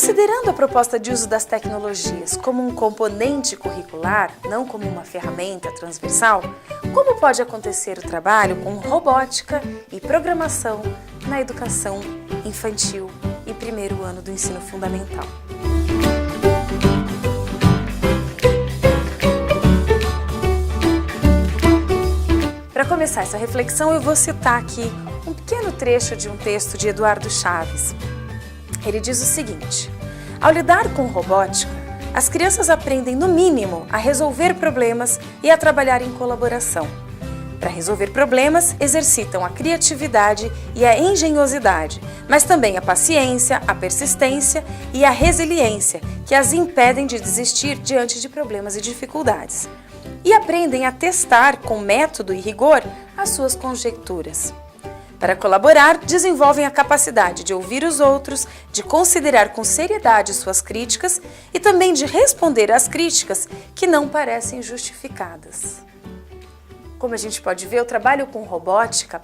Considerando a proposta de uso das tecnologias como um componente curricular, não como uma ferramenta transversal, como pode acontecer o trabalho com robótica e programação na educação infantil e primeiro ano do ensino fundamental? Para começar essa reflexão, eu vou citar aqui um pequeno trecho de um texto de Eduardo Chaves. Ele diz o seguinte: ao lidar com robótica, as crianças aprendem, no mínimo, a resolver problemas e a trabalhar em colaboração. Para resolver problemas, exercitam a criatividade e a engenhosidade, mas também a paciência, a persistência e a resiliência, que as impedem de desistir diante de problemas e dificuldades. E aprendem a testar, com método e rigor, as suas conjecturas. Para colaborar, desenvolvem a capacidade de ouvir os outros, de considerar com seriedade suas críticas e também de responder às críticas que não parecem justificadas. Como a gente pode ver, o trabalho com robótica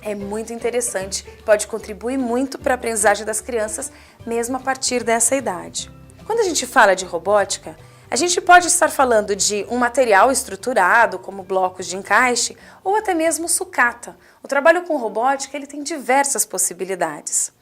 é muito interessante, pode contribuir muito para a aprendizagem das crianças, mesmo a partir dessa idade. Quando a gente fala de robótica, a gente pode estar falando de um material estruturado, como blocos de encaixe, ou até mesmo sucata. O trabalho com robótica ele tem diversas possibilidades.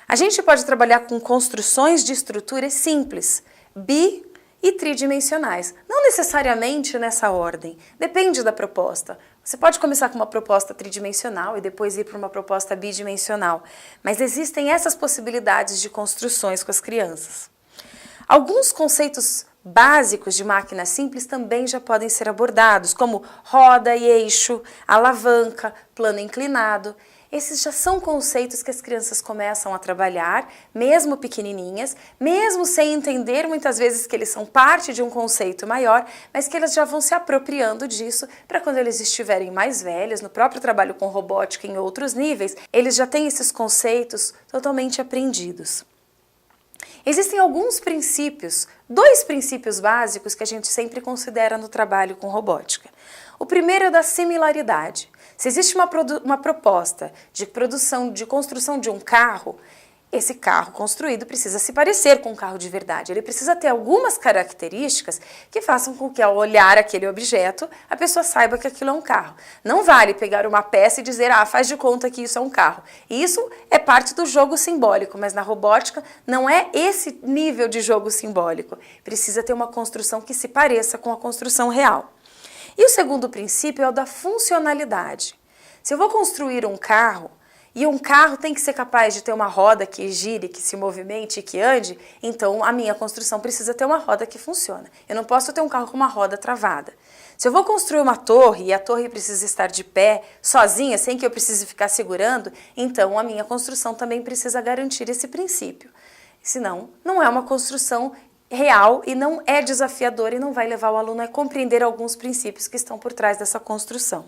A gente pode trabalhar com construções de estruturas simples, bi e tridimensionais. Não necessariamente nessa ordem, depende da proposta. Você pode começar com uma proposta tridimensional e depois ir para uma proposta bidimensional, mas existem essas possibilidades de construções com as crianças. Alguns conceitos básicos de máquina simples também já podem ser abordados, como roda e eixo, alavanca, plano inclinado. Esses já são conceitos que as crianças começam a trabalhar, mesmo pequenininhas, mesmo sem entender muitas vezes que eles são parte de um conceito maior, mas que elas já vão se apropriando disso para quando eles estiverem mais velhos, no próprio trabalho com robótica em outros níveis, eles já têm esses conceitos totalmente aprendidos. Existem alguns princípios, 2 princípios básicos que a gente sempre considera no trabalho com robótica. O primeiro é o da similaridade. Se existe uma proposta de construção de um carro, esse carro construído precisa se parecer com um carro de verdade. Ele precisa ter algumas características que façam com que, ao olhar aquele objeto, a pessoa saiba que aquilo é um carro. Não vale pegar uma peça e dizer, faz de conta que isso é um carro. E isso é parte do jogo simbólico, mas na robótica não é esse nível de jogo simbólico. Precisa ter uma construção que se pareça com a construção real. E o segundo princípio é o da funcionalidade. Se eu vou construir um carro, e um carro tem que ser capaz de ter uma roda que gire, que se movimente e que ande, então a minha construção precisa ter uma roda que funciona. Eu não posso ter um carro com uma roda travada. Se eu vou construir uma torre e a torre precisa estar de pé, sozinha, sem que eu precise ficar segurando, então a minha construção também precisa garantir esse princípio. Senão, não é uma construção real e não é desafiadora e não vai levar o aluno a compreender alguns princípios que estão por trás dessa construção.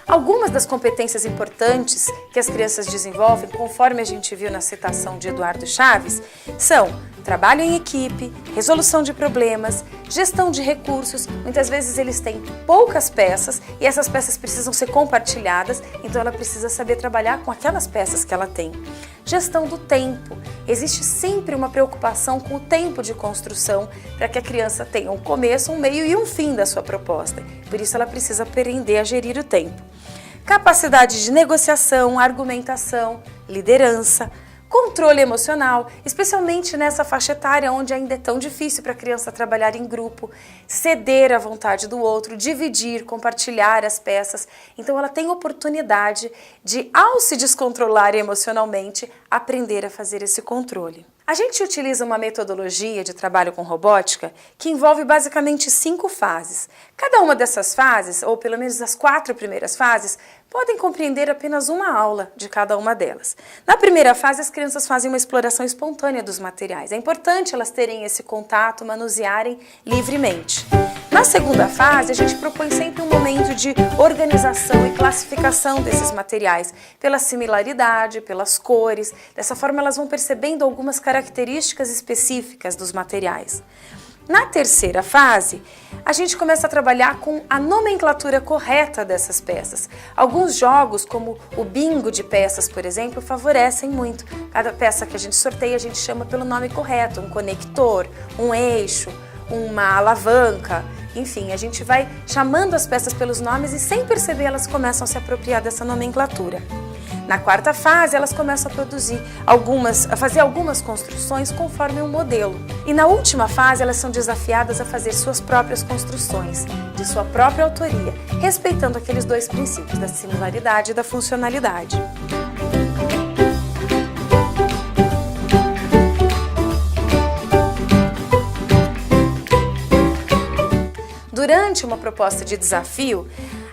Algumas das competências importantes que as crianças desenvolvem, conforme a gente viu na citação de Eduardo Chaves, são trabalho em equipe, resolução de problemas, gestão de recursos. Muitas vezes eles têm poucas peças e essas peças precisam ser compartilhadas, então ela precisa saber trabalhar com aquelas peças que ela tem. Gestão do tempo. Existe sempre uma preocupação com o tempo de construção para que a criança tenha um começo, um meio e um fim da sua proposta. Por isso ela precisa aprender a gerir o tempo. Capacidade de negociação, argumentação, liderança, controle emocional, especialmente nessa faixa etária onde ainda é tão difícil para a criança trabalhar em grupo, ceder à vontade do outro, dividir, compartilhar as peças. Então ela tem oportunidade de, ao se descontrolar emocionalmente, aprender a fazer esse controle. A gente utiliza uma metodologia de trabalho com robótica que envolve basicamente 5 fases. Cada uma dessas fases, ou pelo menos as 4 primeiras fases, podem compreender apenas uma aula de cada uma delas. Na primeira fase, as crianças fazem uma exploração espontânea dos materiais. É importante elas terem esse contato, manusearem livremente. Na segunda fase, a gente propõe sempre um momento de organização e classificação desses materiais, pela similaridade, pelas cores. Dessa forma, elas vão percebendo algumas características específicas dos materiais. Na terceira fase, a gente começa a trabalhar com a nomenclatura correta dessas peças. Alguns jogos, como o bingo de peças, por exemplo, favorecem muito. Cada peça que a gente sorteia, a gente chama pelo nome correto, um conector, um eixo, uma alavanca, enfim, a gente vai chamando as peças pelos nomes e sem perceber elas começam a se apropriar dessa nomenclatura. Na quarta fase, elas começam a fazer algumas construções conforme um modelo. E na última fase, elas são desafiadas a fazer suas próprias construções, de sua própria autoria, respeitando aqueles dois princípios, da singularidade e da funcionalidade. Durante uma proposta de desafio,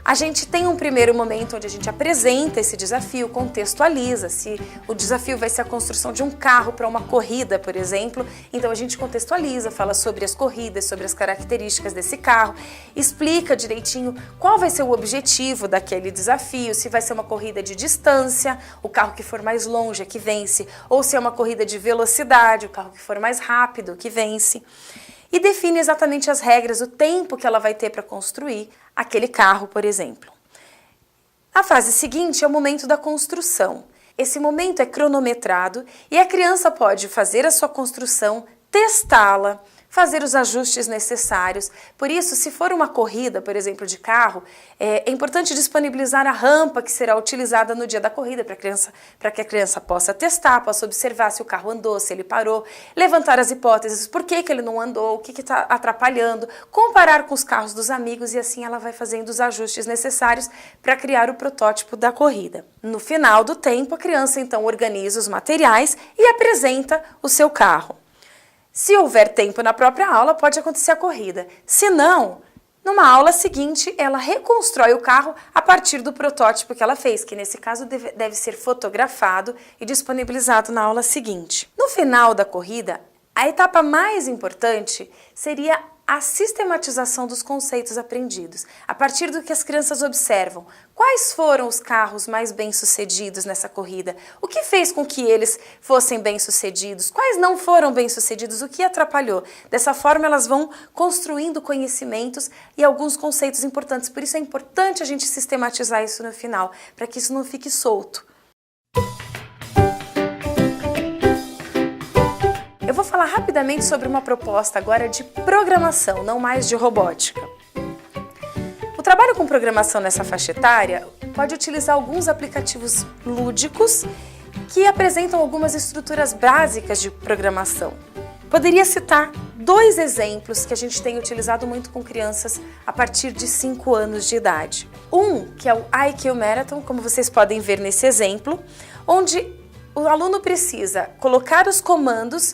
a gente tem um primeiro momento onde a gente apresenta esse desafio, contextualiza. Se o desafio vai ser a construção de um carro para uma corrida, por exemplo, então a gente contextualiza, fala sobre as corridas, sobre as características desse carro, explica direitinho qual vai ser o objetivo daquele desafio, se vai ser uma corrida de distância, o carro que for mais longe é que vence, ou se é uma corrida de velocidade, o carro que for mais rápido que vence. E define exatamente as regras, o tempo que ela vai ter para construir aquele carro, por exemplo. A fase seguinte é o momento da construção. Esse momento é cronometrado e a criança pode fazer a sua construção, testá-la, fazer os ajustes necessários. Por isso, se for uma corrida, por exemplo, de carro, é importante disponibilizar a rampa que será utilizada no dia da corrida para que a criança possa testar, possa observar se o carro andou, se ele parou, levantar as hipóteses, por que ele não andou, o que está atrapalhando, comparar com os carros dos amigos e assim ela vai fazendo os ajustes necessários para criar o protótipo da corrida. No final do tempo, a criança então organiza os materiais e apresenta o seu carro. Se houver tempo na própria aula, pode acontecer a corrida. Se não, numa aula seguinte, ela reconstrói o carro a partir do protótipo que ela fez, que nesse caso deve ser fotografado e disponibilizado na aula seguinte. No final da corrida, a etapa mais importante seria a sistematização dos conceitos aprendidos. A partir do que as crianças observam, quais foram os carros mais bem-sucedidos nessa corrida? O que fez com que eles fossem bem-sucedidos? Quais não foram bem-sucedidos? O que atrapalhou? Dessa forma, elas vão construindo conhecimentos e alguns conceitos importantes. Por isso é importante a gente sistematizar isso no final, para que isso não fique solto. Eu vou falar rapidamente sobre uma proposta agora de programação, não mais de robótica. O trabalho com programação nessa faixa etária pode utilizar alguns aplicativos lúdicos que apresentam algumas estruturas básicas de programação. Poderia citar 2 exemplos que a gente tem utilizado muito com crianças a partir de 5 anos de idade. Um, que é o IQ Marathon, como vocês podem ver nesse exemplo, onde o aluno precisa colocar os comandos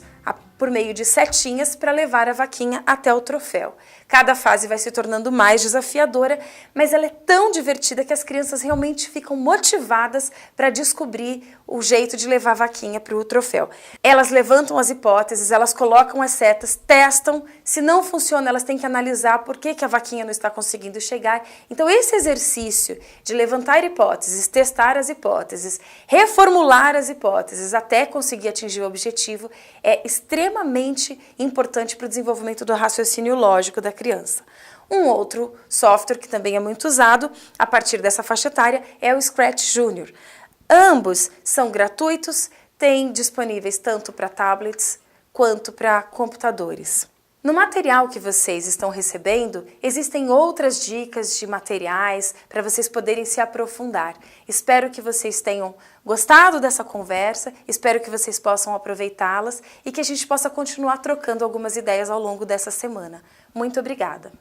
por meio de setinhas para levar a vaquinha até o troféu. Cada fase vai se tornando mais desafiadora, mas ela é tão divertida que as crianças realmente ficam motivadas para descobrir o jeito de levar a vaquinha para o troféu. Elas levantam as hipóteses, elas colocam as setas, testam, se não funciona elas têm que analisar por que a vaquinha não está conseguindo chegar. Então esse exercício de levantar hipóteses, testar as hipóteses, reformular as hipóteses até conseguir atingir o objetivo é extremamente importante para o desenvolvimento do raciocínio lógico da criança. Um outro software que também é muito usado a partir dessa faixa etária é o Scratch Junior. Ambos são gratuitos, têm disponíveis tanto para tablets quanto para computadores. No material que vocês estão recebendo, existem outras dicas de materiais para vocês poderem se aprofundar. Espero que vocês tenham gostado dessa conversa, espero que vocês possam aproveitá-las e que a gente possa continuar trocando algumas ideias ao longo dessa semana. Muito obrigada!